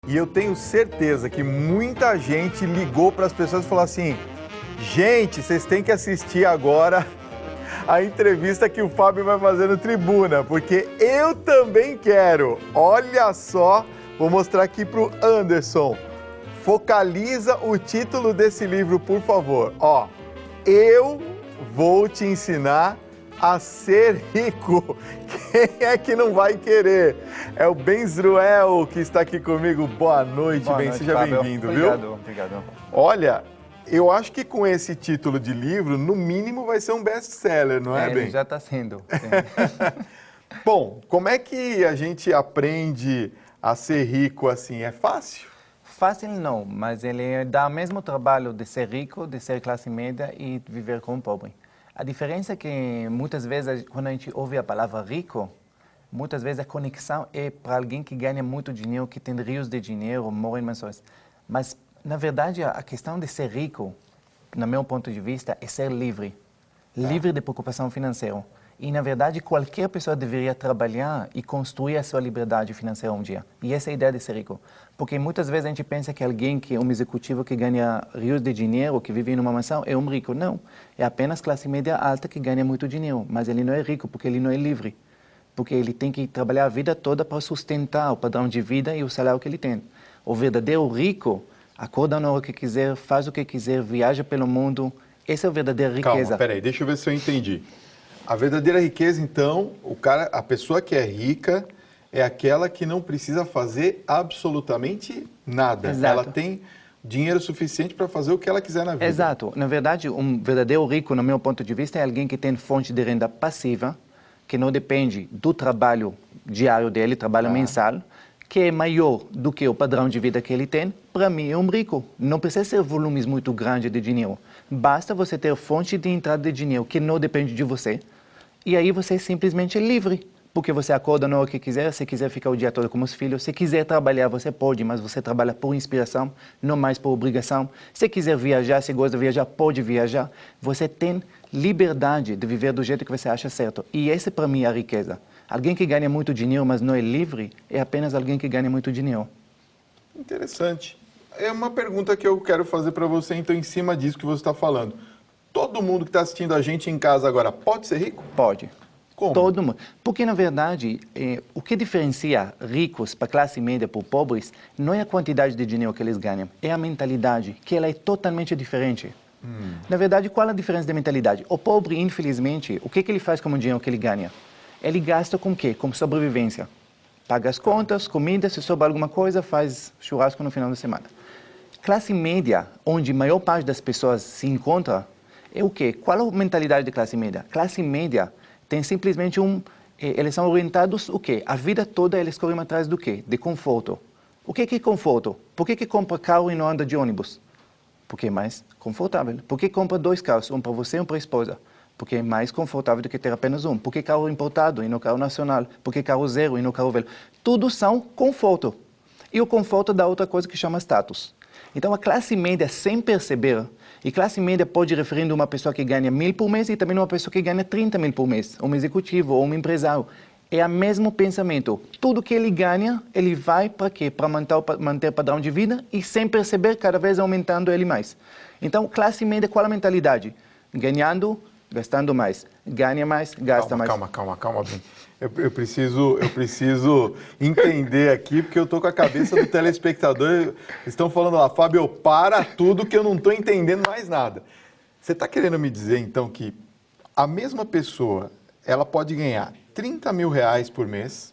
E eu tenho certeza que muita gente ligou para as pessoas e falou assim: gente, vocês têm que assistir agora a entrevista que o Fábio vai fazer no Tribuna, porque eu também quero. Olha só, vou mostrar aqui para o Anderson. Focaliza o título desse livro, por favor. Ó, eu vou te ensinar a ser rico. Quem é que não vai querer? É o Benzruel que está aqui comigo. Boa noite, Ben. Seja bem-vindo, viu? Obrigado. Olha, eu acho que com esse título de livro, no mínimo vai ser um best-seller, não é, Ben? Já está sendo. Bom, como é que a gente aprende a ser rico assim? É fácil? Fácil não, mas ele dá o mesmo trabalho de ser rico, de ser classe média e viver como pobre. A diferença é que muitas vezes, quando a gente ouve a palavra rico, muitas vezes a conexão é para alguém que ganha muito dinheiro, que tem rios de dinheiro, mora em mansões. Mas, na verdade, a questão de ser rico, no meu ponto de vista, é ser livre. Livre de preocupação financeira. E, na verdade, qualquer pessoa deveria trabalhar e construir a sua liberdade financeira um dia. E essa é a ideia de ser rico. Porque muitas vezes a gente pensa que alguém que é um executivo que ganha rios de dinheiro, que vive em uma mansão, é um rico. Não. É apenas classe média alta que ganha muito dinheiro. Mas ele não é rico porque ele não é livre. Porque ele tem que trabalhar a vida toda para sustentar o padrão de vida e o salário que ele tem. O verdadeiro rico acorda na hora que quiser, faz o que quiser, viaja pelo mundo. Essa é a verdadeira riqueza. Calma, peraí, deixa eu ver se eu entendi. A verdadeira riqueza, então, a pessoa que é rica é aquela que não precisa fazer absolutamente nada. Exato. Ela tem dinheiro suficiente para fazer o que ela quiser na vida. Exato. Na verdade, um verdadeiro rico, no meu ponto de vista, é alguém que tem fonte de renda passiva, que não depende do trabalho diário dele, trabalho mensal, que é maior do que o padrão de vida que ele tem. Para mim, é um rico. Não precisa ser volumes muito grandes de dinheiro. Basta você ter fonte de entrada de dinheiro que não depende de você. E aí você simplesmente é livre, porque você acorda na hora que quiser, se quiser ficar o dia todo com os filhos, se quiser trabalhar você pode, mas você trabalha por inspiração, não mais por obrigação. Se quiser viajar, se gosta de viajar, pode viajar. Você tem liberdade de viver do jeito que você acha certo. E essa para mim é a riqueza. Alguém que ganha muito dinheiro, mas não é livre, é apenas alguém que ganha muito dinheiro. Interessante. É uma pergunta que eu quero fazer para você, então, em cima disso que você está falando. Todo mundo que está assistindo a gente em casa agora pode ser rico? Pode. Como? Todo mundo. Porque, na verdade, o que diferencia ricos para classe média para pobres não é a quantidade de dinheiro que eles ganham, é a mentalidade, que ela é totalmente diferente. Na verdade, qual é a diferença de mentalidade? O pobre, infelizmente, o que ele faz com o dinheiro que ele ganha? Ele gasta com o quê? Com sobrevivência. Paga as contas, comida, se sobra alguma coisa, faz churrasco no final da semana. Classe média, onde a maior parte das pessoas se encontra, é o quê? Qual é a mentalidade de classe média? Classe média tem simplesmente eles são orientados o quê? A vida toda eles correm atrás do quê? De conforto. O que é conforto? Por que compra carro e não anda de ônibus? Porque é mais confortável. Por que compra 2 carros? Um para você e um para a esposa? Porque é mais confortável do que ter apenas um. Por que carro importado e não carro nacional? Por que carro zero e não carro velho? Tudo são conforto. E o conforto dá outra coisa que chama status. Então a classe média, sem perceber, e classe média pode referir a uma pessoa que ganha 1.000 por mês e também uma pessoa que ganha 30.000 por mês, um executivo ou um empresário. É o mesmo pensamento. Tudo que ele ganha, ele vai para quê? Para manter o padrão de vida e sem perceber, cada vez aumentando ele mais. Então, classe média, qual a mentalidade? Ganhando, gastando mais. Ganha mais, gasta mais. Calma, Ben. Eu preciso entender aqui, porque eu estou com a cabeça do telespectador. Eles estão falando lá, Fábio, para tudo que eu não estou entendendo mais nada. Você está querendo me dizer, então, que a mesma pessoa, ela pode ganhar 30 mil reais por mês,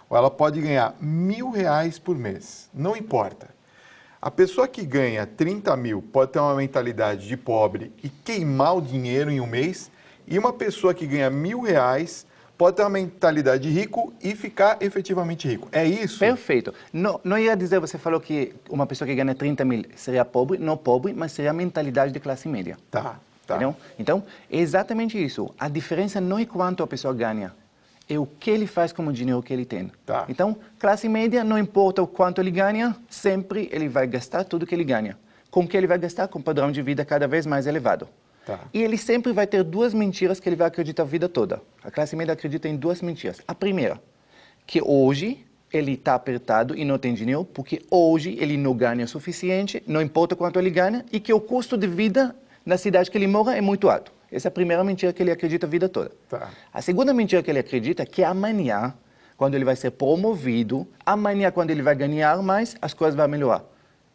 ou ela pode ganhar R$1.000 por mês, não importa. A pessoa que ganha 30 mil pode ter uma mentalidade de pobre e queimar o dinheiro em um mês, e uma pessoa que ganha R$1.000 pode ter uma mentalidade de rico e ficar efetivamente rico. É isso? Perfeito. Não ia dizer, você falou que uma pessoa que ganha 30 mil seria pobre, não pobre, mas seria a mentalidade de classe média. Tá. Entendeu? Então, é exatamente isso. A diferença não é quanto a pessoa ganha, é o que ele faz com o dinheiro que ele tem. Tá. Então, classe média, não importa o quanto ele ganha, sempre ele vai gastar tudo que ele ganha. Com o que ele vai gastar? Com um padrão de vida cada vez mais elevado. Tá. E ele sempre vai ter 2 mentiras que ele vai acreditar a vida toda. A classe média acredita em 2 mentiras. A primeira, que hoje ele está apertado e não tem dinheiro porque hoje ele não ganha o suficiente, não importa quanto ele ganha, e que o custo de vida na cidade que ele mora é muito alto. Essa é a primeira mentira que ele acredita a vida toda. Tá. A segunda mentira que ele acredita é que amanhã, quando ele vai ser promovido, amanhã, quando ele vai ganhar mais, as coisas vão melhorar.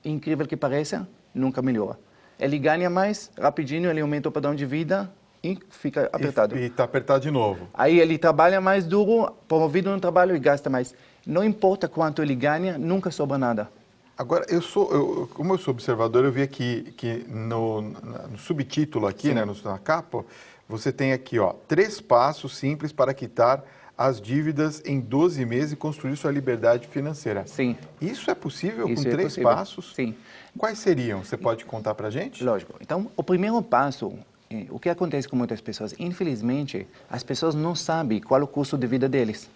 Incrível que pareça, nunca melhora. Ele ganha mais, rapidinho, ele aumenta o padrão de vida e fica apertado. E está apertado de novo. Aí ele trabalha mais duro, promovido no trabalho e gasta mais. Não importa quanto ele ganha, nunca sobra nada. Agora, como eu sou observador, eu vi aqui que no subtítulo aqui, né, na capa, você tem aqui, ó, 3 passos simples para quitar as dívidas em 12 meses e construir sua liberdade financeira. Sim. Isso é possível Isso com é 3 possível. passos? Sim. Quais seriam? Você pode contar para a gente? Lógico. Então, o primeiro passo, o que acontece com muitas pessoas? Infelizmente, as pessoas não sabem qual é o custo de vida deles.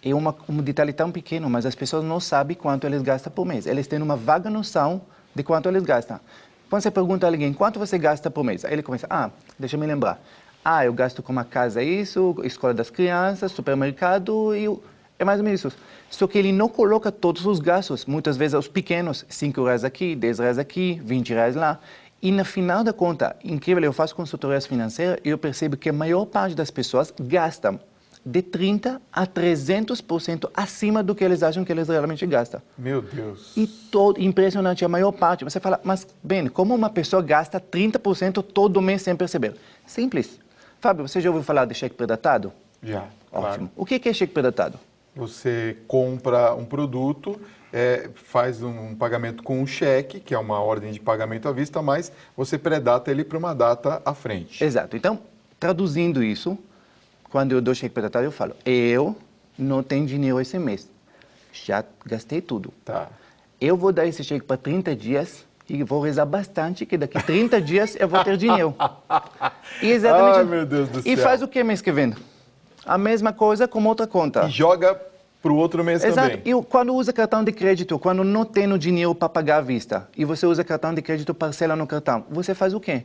É um detalhe tão pequeno, mas as pessoas não sabem quanto eles gastam por mês. Eles têm uma vaga noção de quanto eles gastam. Quando você pergunta a alguém, quanto você gasta por mês? Aí ele começa, deixa eu me lembrar. Eu gasto com uma casa isso, escola das crianças, supermercado, é mais ou menos isso. Só que ele não coloca todos os gastos, muitas vezes os pequenos, R$5 aqui, R$10 aqui, R$20 lá. E no final da conta, incrível, eu faço consultorias financeiras e eu percebo que a maior parte das pessoas gastam de 30% a 300% acima do que eles acham que eles realmente gastam. Meu Deus. E impressionante, a maior parte. Você fala, mas bem, como uma pessoa gasta 30% todo mês sem perceber? Simples. Fábio, você já ouviu falar de cheque predatado? Já, Ótimo. claro. O que é cheque predatado? Você compra um produto, faz um pagamento com um cheque, que é uma ordem de pagamento à vista, mas você predata ele para uma data à frente. Exato. Então, traduzindo isso, quando eu dou cheque predatado, eu falo, eu não tenho dinheiro esse mês. Já gastei tudo. Tá. Eu vou dar esse cheque para 30 dias e vou rezar bastante que daqui 30 dias eu vou ter dinheiro. E exatamente. Ai, meu Deus do céu. E faz o que mês que vem? A mesma coisa com outra conta. E joga para o outro mês Exato. também. E quando usa cartão de crédito, quando não tem o dinheiro para pagar à vista, e você usa cartão de crédito, parcela no cartão, você faz o quê?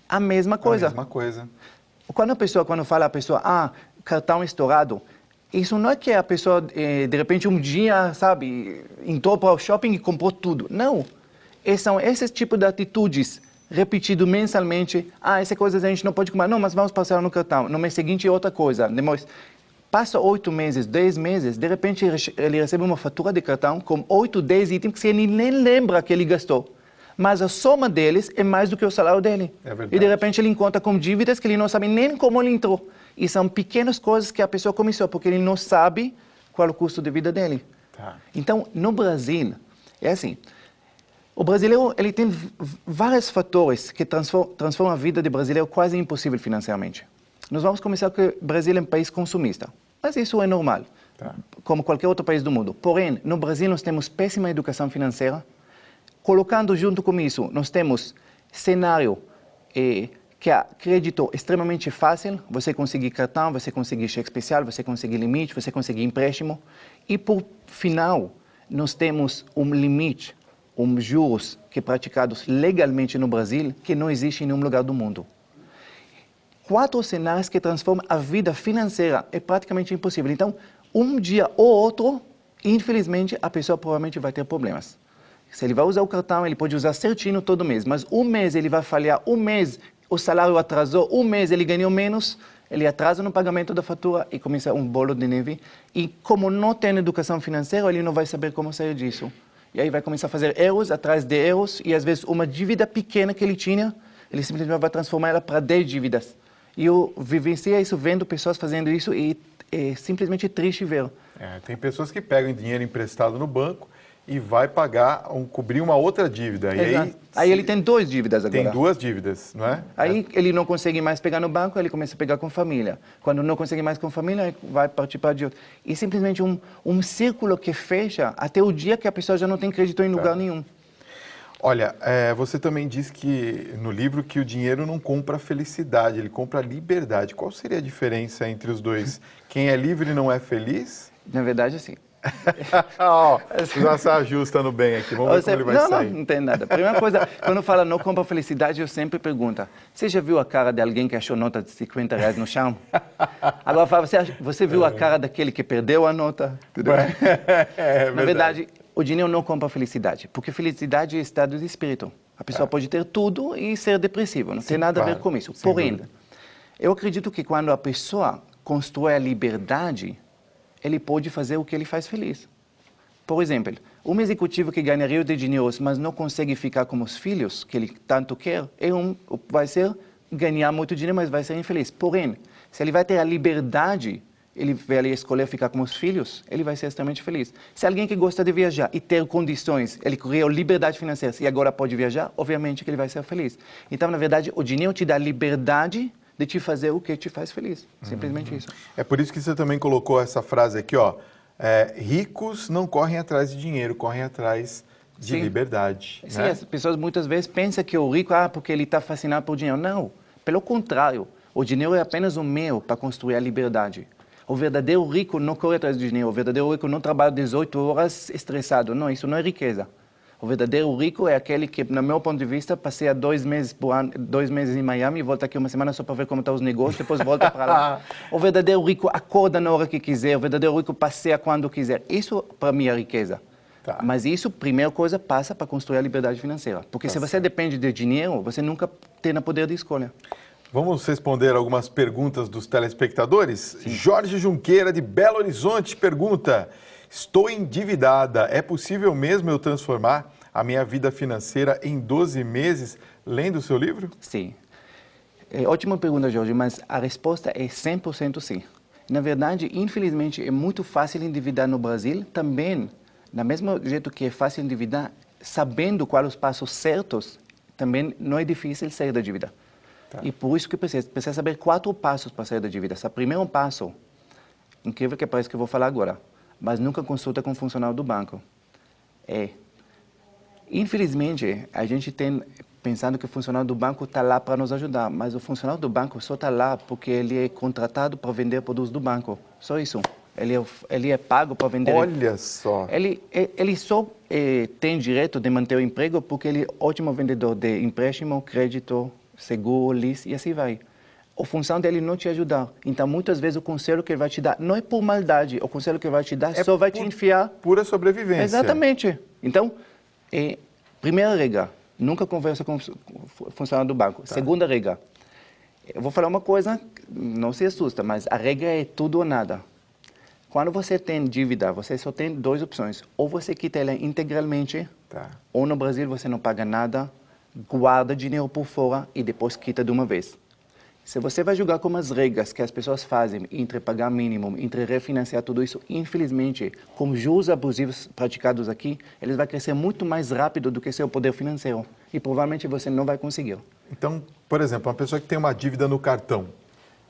A mesma coisa. A mesma coisa. Quando fala a pessoa, cartão estourado, isso não é que a pessoa, de repente, um dia, sabe, entrou para o shopping e comprou tudo. Não. São esses tipos de atitudes repetido mensalmente. Essa coisa a gente não pode comprar. Não, mas vamos parcelar no cartão. No mês seguinte, outra coisa. Depois, passa 8 meses, 10 meses, de repente ele recebe uma fatura de cartão com 8, 10 itens que ele nem lembra que ele gastou. Mas a soma deles é mais do que o salário dele. É verdade. E de repente ele encontra com dívidas que ele não sabe nem como ele entrou. E são pequenas coisas que a pessoa começou, porque ele não sabe qual é o custo de vida dele. Tá. Então, no Brasil, é assim, o brasileiro ele tem vários fatores que transformam a vida do brasileiro quase impossível financeiramente. Nós vamos começar que o Brasil é um país consumista, mas isso é normal, como qualquer outro país do mundo. Porém, no Brasil nós temos péssima educação financeira. Colocando junto com isso, nós temos cenário que é crédito extremamente fácil, você conseguir cartão, você conseguir cheque especial, você conseguir limite, você conseguir empréstimo. E por final, nós temos um limite, juros que praticados legalmente no Brasil, que não existe em nenhum lugar do mundo. 4 cenários que transformam a vida financeira, é praticamente impossível. Então, um dia ou outro, infelizmente, a pessoa provavelmente vai ter problemas. Se ele vai usar o cartão, ele pode usar certinho todo mês, mas um mês ele vai falhar, um mês o salário atrasou, um mês ele ganhou menos, ele atrasa no pagamento da fatura e começa um bolo de neve. E como não tem educação financeira, ele não vai saber como sair disso. E aí vai começar a fazer erros atrás de erros e às vezes uma dívida pequena que ele tinha, ele simplesmente vai transformar ela para 10 dívidas. E eu vivenciei isso vendo pessoas fazendo isso e é simplesmente triste ver. Tem pessoas que pegam dinheiro emprestado no banco e vai pagar, cobrir uma outra dívida. E aí ele tem 2 dívidas agora. Tem 2 dívidas, não é? Aí ele não consegue mais pegar no banco, ele começa a pegar com família. Quando não consegue mais com família, vai participar de outro. E simplesmente um círculo que fecha até o dia que a pessoa já não tem crédito em lugar nenhum. Olha, você também diz que no livro que o dinheiro não compra felicidade, ele compra liberdade. Qual seria a diferença entre os dois? Quem é livre não é feliz? Na verdade, sim. Ó, já se ajusta no bem aqui, vamos ver como ele vai sair. Não tem nada. Primeira coisa, quando fala não compra felicidade, eu sempre pergunto, você já viu a cara de alguém que achou nota de 50 reais no chão? Agora fala, você viu a cara daquele que perdeu a nota? Tudo bem? Na verdade, o dinheiro não compra felicidade, porque felicidade é estado de espírito. A pessoa pode ter tudo e ser depressiva, não tem nada a ver com isso. Porém, eu acredito que quando a pessoa constrói a liberdade, ele pode fazer o que ele faz feliz. Por exemplo, um executivo que ganha rios de dinheiro, mas não consegue ficar com os filhos que ele tanto quer, vai ganhar muito dinheiro, mas vai ser infeliz. Porém, se ele vai ter a liberdade, ele vai escolher ficar com os filhos, ele vai ser extremamente feliz. Se alguém que gosta de viajar e ter condições, ele criou liberdade financeira e agora pode viajar, obviamente que ele vai ser feliz. Então, na verdade, o dinheiro te dá liberdade de te fazer o que te faz feliz. Simplesmente isso. É por isso que você também colocou essa frase aqui, ó. Ricos não correm atrás de dinheiro, correm atrás de liberdade. Sim, né? as pessoas muitas vezes pensam que o rico, porque ele está fascinado por dinheiro. Não, pelo contrário. O dinheiro é apenas um meio para construir a liberdade. O verdadeiro rico não corre atrás de dinheiro. O verdadeiro rico não trabalha 18 horas estressado. Não, isso não é riqueza. O verdadeiro rico é aquele que, no meu ponto de vista, passeia 2 meses por ano, 2 meses em Miami e volta aqui uma semana só para ver como estão os negócios, depois volta para lá. O verdadeiro rico acorda na hora que quiser, o verdadeiro rico passeia quando quiser. Isso, para mim, é riqueza. Tá. Mas isso, primeira coisa, passa para construir a liberdade financeira. Porque se você depende de dinheiro, você nunca tem poder de escolha. Vamos responder algumas perguntas dos telespectadores? Sim. Jorge Junqueira, de Belo Horizonte, pergunta: estou endividada, é possível mesmo eu transformar a minha vida financeira em 12 meses lendo o seu livro? Sim. Ótima pergunta, Jorge, mas a resposta é 100% sim. Na verdade, infelizmente, é muito fácil endividar no Brasil, também, do mesmo jeito que é fácil endividar, sabendo quais os passos certos, também não é difícil sair da dívida. Tá. E por isso que precisa saber 4 passos para sair da dívida. Esse primeiro passo, incrível que parece que eu vou falar agora, mas nunca consulta com o funcionário do banco. Infelizmente, a gente tem pensando que o funcionário do banco está lá para nos ajudar, mas o funcionário do banco só está lá porque ele é contratado para vender produtos do banco. Só isso. Ele é pago para vender. Olha só. Ele só tem direito de manter o emprego porque ele é ótimo vendedor de empréstimo, crédito, seguro, lease e assim vai. A função dele não te ajudar. Então, muitas vezes, o conselho que ele vai te dar não é por maldade. O conselho que ele vai te dar só vai te enfiar... Pura sobrevivência. Exatamente. Então, primeira regra, nunca conversa com o funcionário do banco. Tá. Segunda regra, eu vou falar uma coisa, não se assusta, mas a regra é tudo ou nada. Quando você tem dívida, você só tem 2 opções. Ou você quita ela integralmente, ou no Brasil você não paga nada, guarda dinheiro por fora e depois quita de uma vez. Se você vai julgar como as regras que as pessoas fazem entre pagar mínimo, entre refinanciar tudo isso, infelizmente, com juros abusivos praticados aqui, eles vão crescer muito mais rápido do que seu poder financeiro. E provavelmente você não vai conseguir. Então, por exemplo, uma pessoa que tem uma dívida no cartão,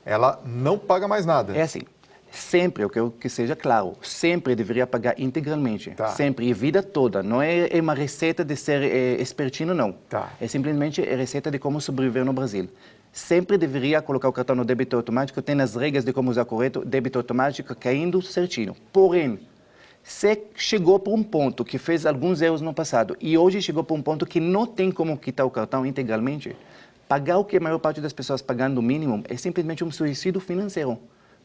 ela não paga mais nada. É assim. Sempre, eu quero que seja claro, sempre deveria pagar integralmente. Tá. Sempre, e vida toda. Não é uma receita de ser espertino, não. Tá. É simplesmente a receita de como sobreviver no Brasil. Sempre deveria colocar o cartão no débito automático, tem as regras de como usar correto, débito automático caindo certinho. Porém, se chegou para um ponto que fez alguns erros no passado e hoje chegou para um ponto que não tem como quitar o cartão integralmente, pagar o que a maior parte das pessoas pagando o mínimo é simplesmente um suicídio financeiro.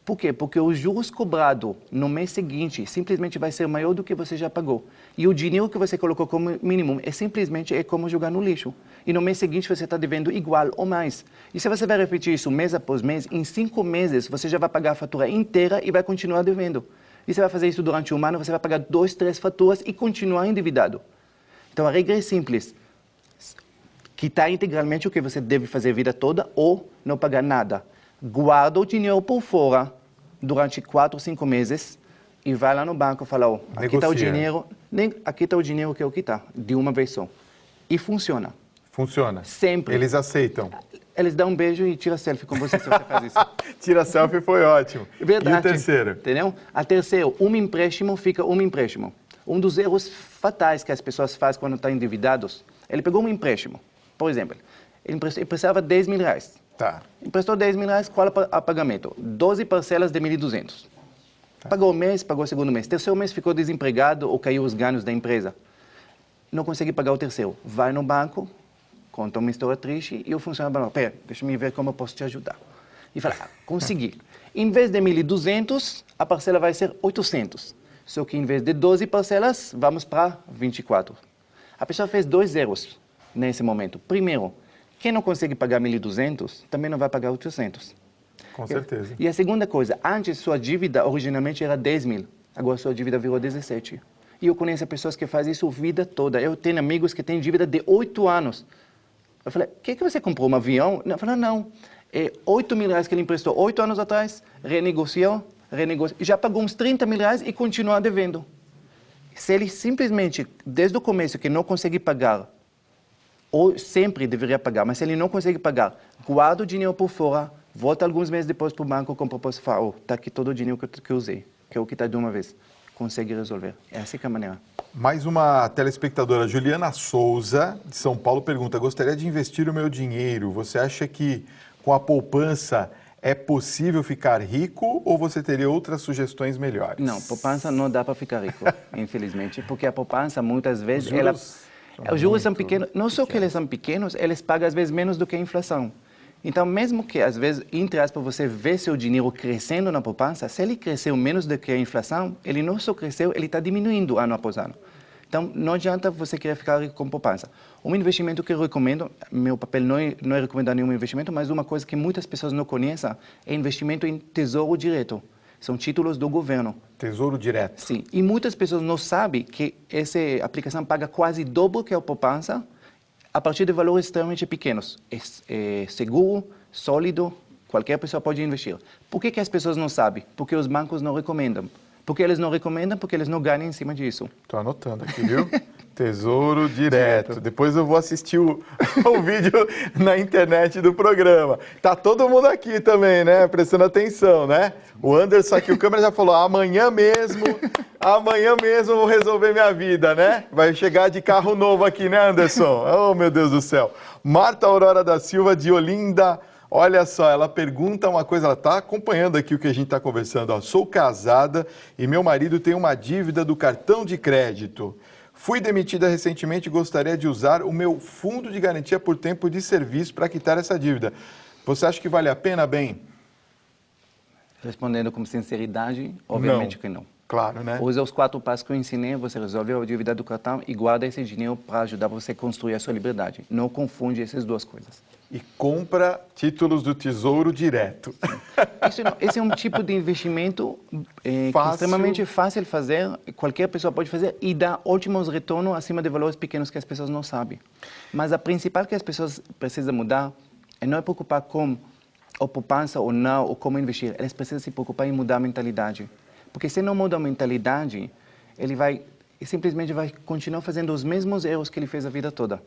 Por quê? Porque os juros cobrados no mês seguinte simplesmente vai ser maior do que você já pagou. E o dinheiro que você colocou como mínimo simplesmente como jogar no lixo. E no mês seguinte você está devendo igual ou mais. E se você vai repetir isso mês após mês, em 5 meses você já vai pagar a fatura inteira e vai continuar devendo. E você vai fazer isso durante um ano, você vai pagar 2, 3 faturas e continuar endividado. Então a regra é simples. Quitar integralmente o que você deve fazer a vida toda ou não pagar nada. Guarda o dinheiro por fora durante 4 ou 5 meses e vai lá no banco e fala, aqui está o dinheiro, aqui está o dinheiro que eu quitar, de uma vez só. E funciona. Funciona? Sempre. Eles aceitam? Eles dão um beijo e tiram selfie com você se você faz isso. Tira selfie foi ótimo. Verdade. E o terceiro? Entendeu? A terceira, um empréstimo fica um empréstimo. Um dos erros fatais que as pessoas fazem quando estão endividados, ele pegou um empréstimo, por exemplo, ele precisava 10 mil reais. Tá. Emprestou 10 mil reais, qual é o pagamento? 12 parcelas de 1.200. Pagou um mês, pagou o segundo mês. Terceiro mês ficou desempregado ou caiu os ganhos da empresa. Não consegue pagar o terceiro. Vai no banco, conta uma história triste e o funcionário fala, pera, deixa eu ver como eu posso te ajudar. E fala, consegui. Em vez de 1.200, a parcela vai ser 800. Só que em vez de 12 parcelas, vamos para 24. A pessoa fez 2 erros nesse momento. Primeiro, quem não consegue pagar 1.200, também não vai pagar 800. Com certeza. E a segunda coisa, antes sua dívida originalmente era 10 mil, agora sua dívida virou 17. E eu conheço pessoas que fazem isso a vida toda. Eu tenho amigos que têm dívida de 8 anos. Eu falei, que você comprou um avião? Eu falei, não, é 8 mil reais que ele emprestou 8 anos atrás, renegociou, já pagou uns 30 mil reais e continua devendo. Se ele simplesmente, desde o começo, que não consegue pagar, ou sempre deveria pagar, mas se ele não consegue pagar, guarda o dinheiro por fora, volta alguns meses depois para o banco com o propósito e fala, oh, está aqui todo o dinheiro que eu usei, que é o que está de uma vez. Consegue resolver. É assim que é a maneira. Mais uma telespectadora, Juliana Souza, de São Paulo, pergunta, gostaria de investir o meu dinheiro, você acha que com a poupança é possível ficar rico ou você teria outras sugestões melhores? Não, poupança não dá para ficar rico, infelizmente, porque a poupança muitas vezes, os juros são pequenos, não só que eles são pequenos, eles pagam às vezes menos do que a inflação. Então, mesmo que às vezes, entre aspas, você vê seu dinheiro crescendo na poupança, se ele cresceu menos do que a inflação, ele não só cresceu, ele está diminuindo ano após ano. Então, não adianta você querer ficar rico com poupança. Um investimento que eu recomendo, meu papel não é recomendar nenhum investimento, mas uma coisa que muitas pessoas não conhecem é investimento em tesouro direto. São títulos do governo. Tesouro direto. Sim. E muitas pessoas não sabem que essa aplicação paga quase dobro que a poupança a partir de valores extremamente pequenos. É seguro, sólido, qualquer pessoa pode investir. Por que as pessoas não sabem? Porque os bancos não recomendam. Porque eles não recomendam, porque eles não ganham em cima disso. Estou anotando aqui, viu? Tesouro direto. Depois eu vou assistir o vídeo na internet do programa. Tá todo mundo aqui também, né? Prestando atenção, né? O Anderson aqui, o câmera já falou, amanhã mesmo eu vou resolver minha vida, né? Vai chegar de carro novo aqui, né, Anderson? Oh, meu Deus do céu. Marta Aurora da Silva, de Olinda. Olha só, ela pergunta uma coisa, ela está acompanhando aqui o que a gente está conversando. Ó, sou casada e meu marido tem uma dívida do cartão de crédito. Fui demitida recentemente e gostaria de usar o meu fundo de garantia por tempo de serviço para quitar essa dívida. Você acha que vale a pena, bem? Respondendo com sinceridade, obviamente não. que não. Claro, né? Usa os 4 passos que eu ensinei, você resolve a dívida do cartão e guarda esse dinheiro para ajudar você a construir a sua liberdade. Não confunde essas duas coisas. E compra títulos do Tesouro direto. Esse é um tipo de investimento que é extremamente fácil de fazer, qualquer pessoa pode fazer e dá ótimos retornos acima de valores pequenos que as pessoas não sabem. Mas a principal que as pessoas precisam mudar é não é preocupar com a poupança ou não, ou como investir. Eles precisam se preocupar em mudar a mentalidade. Porque se não muda a mentalidade, ele simplesmente vai continuar fazendo os mesmos erros que ele fez a vida toda.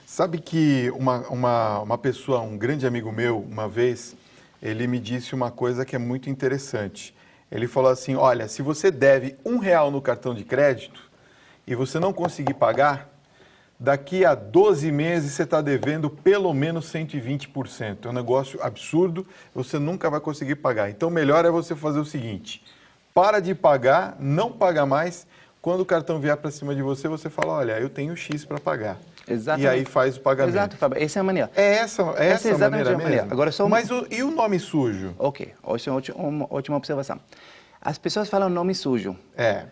Sabe que uma pessoa, um grande amigo meu, uma vez, ele me disse uma coisa que é muito interessante. Ele falou assim, olha, se você deve R$1 no cartão de crédito e você não conseguir pagar, daqui a 12 meses você está devendo pelo menos 120%. É um negócio absurdo, você nunca vai conseguir pagar. Então, melhor é você fazer o seguinte, para de pagar, não paga mais. Quando o cartão vier para cima de você, você fala, olha, eu tenho X para pagar. Exatamente. E aí faz o pagamento. Exato, Fábio. Essa é a maneira. Essa é a maneira mesmo? Agora, Mas e o nome sujo? Ok, uma ótima observação. As pessoas falam nome sujo. É.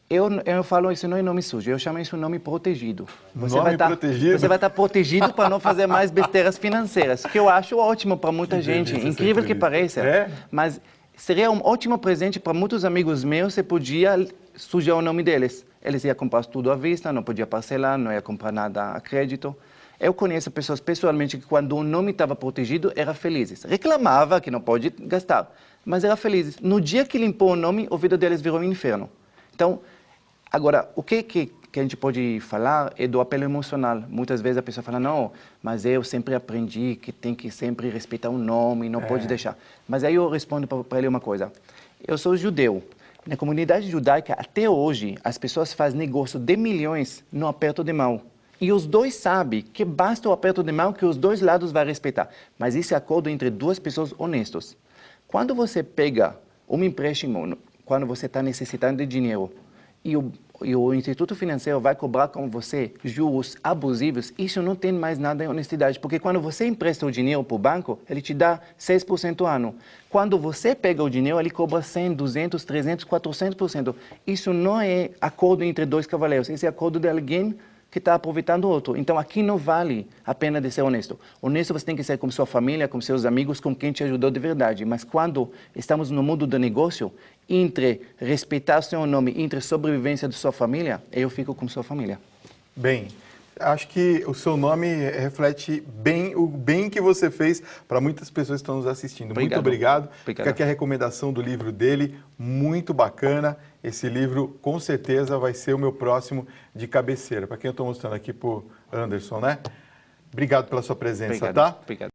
Eu falo isso não é nome sujo, eu chamo isso nome protegido. Protegido? Você vai estar protegido para não fazer mais besteiras financeiras, que eu acho ótimo para muita gente, incrível que pareça. Mas seria um ótimo presente para muitos amigos meus se podia sujar o nome deles. Eles iam comprar tudo à vista, não podia parcelar, não ia comprar nada a crédito. Eu conheço pessoas pessoalmente que quando o nome estava protegido, eram felizes. Reclamava que não pode gastar, mas eram felizes. No dia que limpou o nome, a vida deles virou um inferno. Então, agora, o que a gente pode falar é do apelo emocional. Muitas vezes a pessoa fala, não, mas eu sempre aprendi que tem que sempre respeitar o nome, não pode deixar. Mas aí eu respondo para ele uma coisa. Eu sou judeu. Na comunidade judaica, até hoje, as pessoas fazem negócio de milhões no aperto de mão. E os dois sabem que basta o aperto de mão que os dois lados vão respeitar. Mas isso é acordo entre duas pessoas honestas. Quando você pega um empréstimo quando você está necessitando de dinheiro e o Instituto Financeiro vai cobrar com você juros abusivos, isso não tem mais nada em honestidade, porque quando você empresta o dinheiro para o banco, ele te dá 6% ao ano. Quando você pega o dinheiro, ele cobra 100, 200, 300, 400%. Isso não é acordo entre dois cavaleiros, esse é acordo de alguém que está aproveitando o outro. Então, aqui não vale a pena de ser honesto. Honesto você tem que ser com sua família, com seus amigos, com quem te ajudou de verdade. Mas quando estamos no mundo do negócio, entre respeitar seu nome, entre sobrevivência de sua família, eu fico com sua família. Bem, acho que o seu nome reflete bem o bem que você fez para muitas pessoas que estão nos assistindo. Obrigado. Muito obrigado. Obrigado. Fica aqui a recomendação do livro dele, muito bacana. Esse livro, com certeza, vai ser o meu próximo de cabeceira. Para quem eu estou mostrando aqui para o Anderson, né? Obrigado pela sua presença, Obrigado. tá? Obrigado.